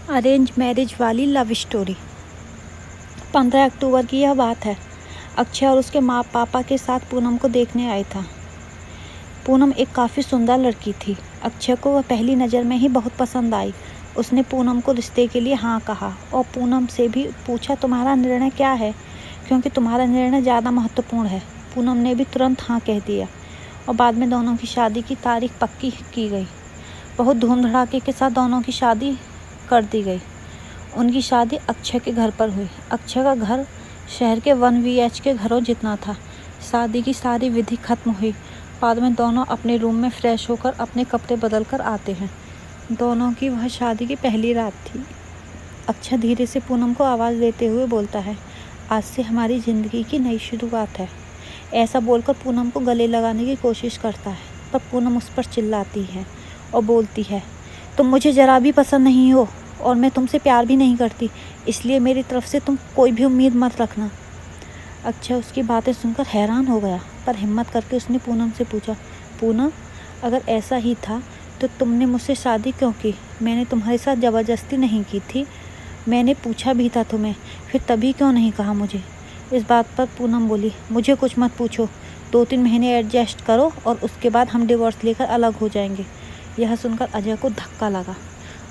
Arrange marriage वाली love story. 15 अक्टूबर की यह बात है। अक्षय और उसके माँ पापा के साथ पूनम को देखने आया था। पूनम एक काफ़ी सुंदर लड़की थी। अक्षय को वह पहली नज़र में ही बहुत पसंद आई। उसने पूनम को रिश्ते के लिए हाँ कहा और पूनम से भी पूछा तुम्हारा निर्णय क्या है, क्योंकि तुम्हारा निर्णय ज़्यादा महत्वपूर्ण है। पूनम ने भी तुरंत हाँ कह दिया और बाद में दोनों की शादी की तारीख पक्की की गई। बहुत धूम धड़ाके के साथ दोनों की शादी कर दी गई। उनकी शादी अक्षय के घर पर हुई। अक्षय का घर शहर के 1 BHK घरों जितना था। शादी की सारी विधि खत्म हुई। बाद में दोनों अपने रूम में फ्रेश होकर अपने कपड़े बदल कर आते हैं। दोनों की वह शादी की पहली रात थी। अक्षय धीरे से पूनम को आवाज़ देते हुए बोलता है, आज से हमारी ज़िंदगी की नई शुरुआत है। ऐसा बोलकर पूनम को गले लगाने की कोशिश करता है, पर पूनम उस पर चिल्लाती है और बोलती है, तुम मुझे ज़रा भी पसंद नहीं हो और मैं तुमसे प्यार भी नहीं करती, इसलिए मेरी तरफ से तुम कोई भी उम्मीद मत रखना। अक्षय उसकी बातें सुनकर हैरान हो गया, पर हिम्मत करके उसने पूनम से पूछा, पूनम अगर ऐसा ही था तो तुमने मुझसे शादी क्यों की? मैंने तुम्हारे साथ ज़बरदस्ती नहीं की थी। मैंने पूछा भी था तुम्हें, फिर तभी क्यों नहीं कहा मुझे? इस बात पर पूनम बोली, मुझे कुछ मत पूछो, 2-3 महीने एडजस्ट करो और उसके बाद हम डिवोर्स लेकर अलग हो जाएंगे। यह सुनकर अजय को धक्का लगा।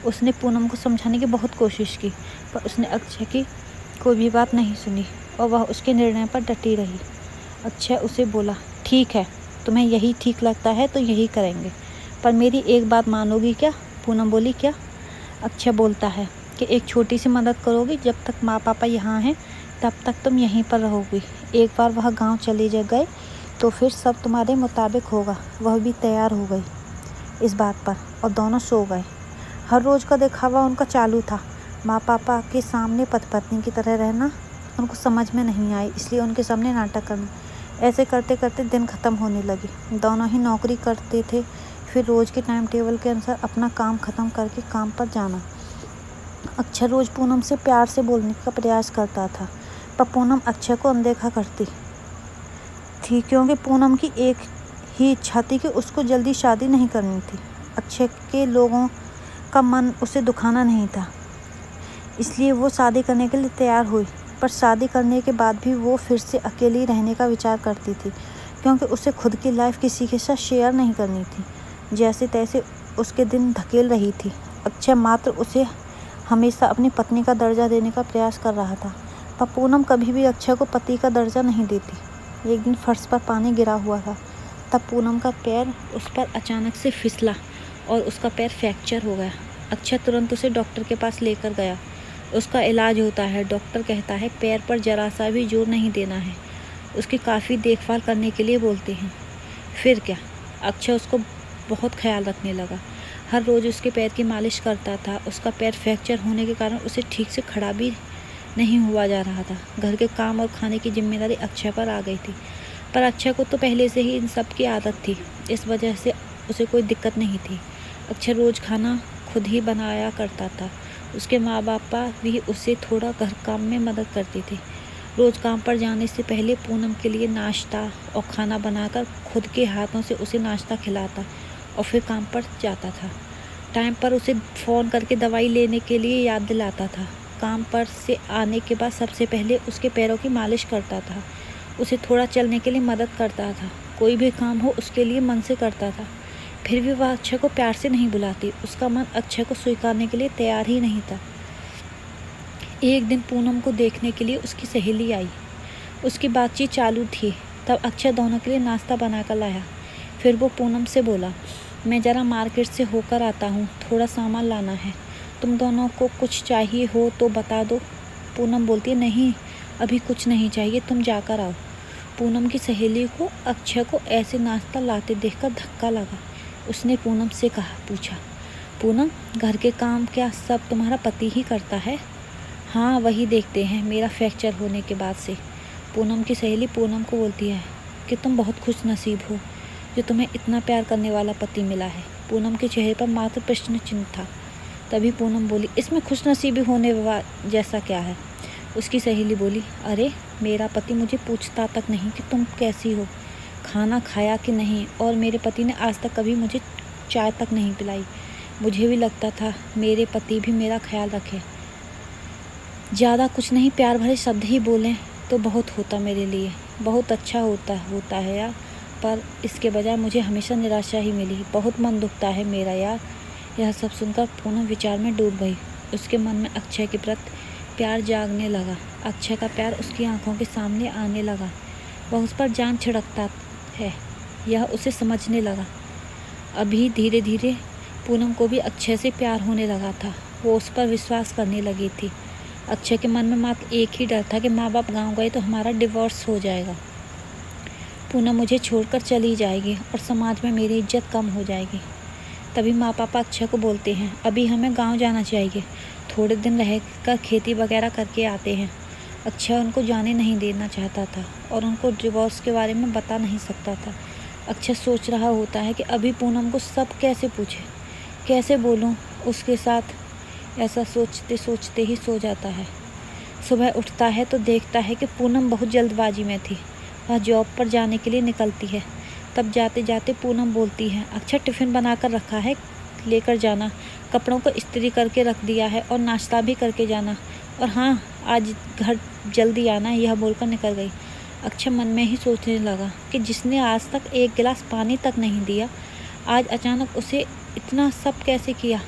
उसने पूनम को समझाने की बहुत कोशिश की, पर उसने अक्षय की कोई भी बात नहीं सुनी और वह उसके निर्णय पर डटी रही। अक्षय उसे बोला, ठीक है, तुम्हें यही ठीक लगता है तो यही करेंगे, पर मेरी एक बात मानोगी क्या? पूनम बोली, क्या? अक्षय बोलता है कि एक छोटी सी मदद करोगी, जब तक माँ पापा यहाँ हैं तब तक तुम यहीं पर रहोगी। एक बार वह गांव चले गए तो फिर सब तुम्हारे मुताबिक होगा। वह भी तैयार हो गई इस बात पर और दोनों सो गए। हर रोज़ का दिखावा उनका चालू था। माँ पापा के सामने पति पत्नी की तरह रहना उनको समझ में नहीं आई, इसलिए उनके सामने नाटक करना। ऐसे करते करते दिन ख़त्म होने लगे। दोनों ही नौकरी करते थे, फिर रोज़ के टाइम टेबल के अनुसार अपना काम ख़त्म करके काम पर जाना। अक्षय रोज़ पूनम से प्यार से बोलने का प्रयास करता था, पर पूनम अक्षय को अनदेखा करती थी, क्योंकि पूनम की एक ही इच्छा थी कि उसको जल्दी शादी नहीं करनी थी। अक्षय के लोगों का मन उसे दुखाना नहीं था, इसलिए वो शादी करने के लिए तैयार हुई। पर शादी करने के बाद भी वो फिर से अकेली रहने का विचार करती थी, क्योंकि उसे खुद की लाइफ किसी के साथ शेयर नहीं करनी थी। जैसे तैसे उसके दिन धकेल रही थी। अक्षय मात्र उसे हमेशा अपनी पत्नी का दर्जा देने का प्रयास कर रहा था, पर पूनम कभी भी अक्षय को पति का दर्जा नहीं देती। एक दिन फर्श पर पानी गिरा हुआ था, तब पूनम का पैर उस पर अचानक से फिसला और उसका पैर फ्रैक्चर हो गया। अक्षय तुरंत उसे डॉक्टर के पास लेकर गया। उसका इलाज होता है। डॉक्टर कहता है पैर पर जरा सा भी जोर नहीं देना है, उसकी काफ़ी देखभाल करने के लिए बोलते हैं। फिर क्या, अक्षय उसको बहुत ख्याल रखने लगा। हर रोज़ उसके पैर की मालिश करता था। उसका पैर फ्रैक्चर होने के कारण उसे ठीक से खड़ा भी नहीं हुआ जा रहा था। घर के काम और खाने की जिम्मेदारी अक्षय पर आ गई थी, पर अक्षय को तो पहले से ही इन सब की आदत थी, इस वजह से उसे कोई दिक्कत नहीं थी। अक्षय रोज़ खाना खुद ही बनाया करता था। उसके माँ बाप भी उसे थोड़ा घर काम में मदद करते थे। रोज़ काम पर जाने से पहले पूनम के लिए नाश्ता और खाना बनाकर खुद के हाथों से उसे नाश्ता खिलाता और फिर काम पर जाता था। टाइम पर उसे फ़ोन करके दवाई लेने के लिए याद दिलाता था। काम पर से आने के बाद सबसे पहले उसके पैरों की मालिश करता था, उसे थोड़ा चलने के लिए मदद करता था। कोई भी काम हो उसके लिए मन से करता था। फिर भी वह अक्षय को प्यार से नहीं बुलाती। उसका मन अक्षय को स्वीकारने के लिए तैयार ही नहीं था। एक दिन पूनम को देखने के लिए उसकी सहेली आई। उसकी बातचीत चालू थी, तब अक्षय दोनों के लिए नाश्ता बनाकर लाया। फिर वो पूनम से बोला, मैं ज़रा मार्केट से होकर आता हूँ, थोड़ा सामान लाना है, तुम दोनों को कुछ चाहिए हो तो बता दो। पूनम बोलती है, नहीं अभी कुछ नहीं चाहिए, तुम जाकर आओ। पूनम की सहेली को अक्षय को ऐसे नाश्ता लाते देखकर धक्का लगा। उसने पूनम से पूछा, पूनम घर के काम क्या सब तुम्हारा पति ही करता है? हाँ वही देखते हैं मेरा फ्रैक्चर होने के बाद से। पूनम की सहेली पूनम को बोलती है कि तुम बहुत खुश नसीब हो जो तुम्हें इतना प्यार करने वाला पति मिला है। पूनम के चेहरे पर मात्र प्रश्न चिन्ह था। तभी पूनम बोली, इसमें खुश नसीबी होने जैसा क्या है? उसकी सहेली बोली, अरे मेरा पति मुझे पूछता तक नहीं कि तुम कैसी हो, खाना खाया कि नहीं, और मेरे पति ने आज तक कभी मुझे चाय तक नहीं पिलाई। मुझे भी लगता था मेरे पति भी मेरा ख्याल रखें। ज़्यादा कुछ नहीं, प्यार भरे शब्द ही बोलें तो बहुत होता मेरे लिए, बहुत अच्छा होता है यार। पर इसके बजाय मुझे हमेशा निराशा ही मिली। बहुत मन दुखता है मेरा यार। यह सब सुनकर पूनम विचार में डूब गई। उसके मन में अक्षय के प्रति प्यार जागने लगा। अक्षय का प्यार उसकी आंखों के सामने आने लगा। वह उस पर जान छिड़कता है, यह उसे समझने लगा। अभी धीरे धीरे पूनम को भी अक्षय से प्यार होने लगा था। वो उस पर विश्वास करने लगी थी। अक्षय के मन में मात्र एक ही डर था कि माँ बाप गाँव गए तो हमारा डिवोर्स हो जाएगा, पूनम मुझे छोड़कर चली जाएगी और समाज में मेरी इज्जत कम हो जाएगी। तभी माँ पापा अक्षय को बोलते हैं, अभी हमें गांव जाना चाहिए, थोड़े दिन रहकर खेती वगैरह करके आते हैं। अक्षय उनको जाने नहीं देना चाहता था और उनको डिवोर्स के बारे में बता नहीं सकता था। अक्षय सोच रहा होता है कि अभी पूनम को सब कैसे पूछे, कैसे बोलूँ उसके साथ। ऐसा सोचते सोचते ही सो जाता है। सुबह उठता है तो देखता है कि पूनम बहुत जल्दबाजी में थी। वह जॉब पर जाने के लिए निकलती है। तब जाते जाते पूनम बोलती है, अक्षय टिफ़िन बनाकर रखा है, लेकर जाना, कपड़ों को इस्त्री करके रख दिया है और नाश्ता भी करके जाना, और हाँ आज घर जल्दी आना। यह बोलकर निकल गई। अक्षय मन में ही सोचने लगा कि जिसने आज तक एक गिलास पानी तक नहीं दिया, आज अचानक उसे इतना सब कैसे किया।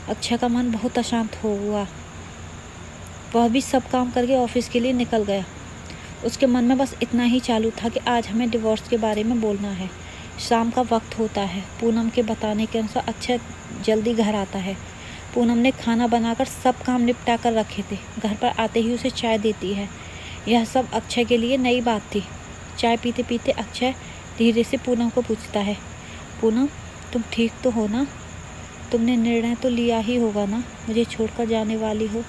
अक्षय का मन बहुत अशांत हो हुआ। वह भी सब काम करके ऑफिस के लिए निकल गया। उसके मन में बस इतना ही चालू था कि आज हमें डिवोर्स के बारे में बोलना है। शाम का वक्त होता है। पूनम के बताने के अनुसार अक्षय जल्दी घर आता है। पूनम ने खाना बनाकर सब काम निपटा कर रखे थे। घर पर आते ही उसे चाय देती है। यह सब अक्षय के लिए नई बात थी। चाय पीते पीते अक्षय धीरे से पूनम को पूछता है, पूनम तुम ठीक तो हो ना? तुमने निर्णय तो लिया ही होगा ना, मुझे छोड़कर जाने वाली हो,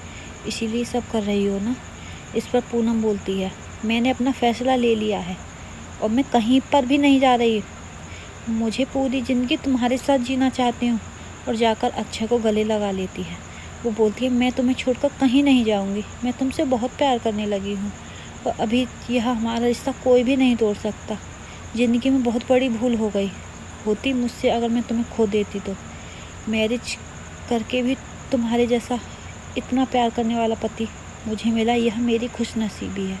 इसीलिए सब कर रही हो ना? इस पर पूनम बोलती है, मैंने अपना फैसला ले लिया है और मैं कहीं पर भी नहीं जा रही। मुझे पूरी ज़िंदगी तुम्हारे साथ जीना चाहती हूँ। और जाकर अक्षय को गले लगा लेती है। वो बोलती है, मैं तुम्हें छोड़कर कहीं नहीं जाऊँगी, मैं तुमसे बहुत प्यार करने लगी हूँ और अभी यह हमारा रिश्ता कोई भी नहीं तोड़ सकता। ज़िंदगी में बहुत बड़ी भूल हो गई होती मुझसे अगर मैं तुम्हें खो देती तो। मैरिज करके भी तुम्हारे जैसा इतना प्यार करने वाला पति मुझे मिला, यह मेरी खुशनसीबी है।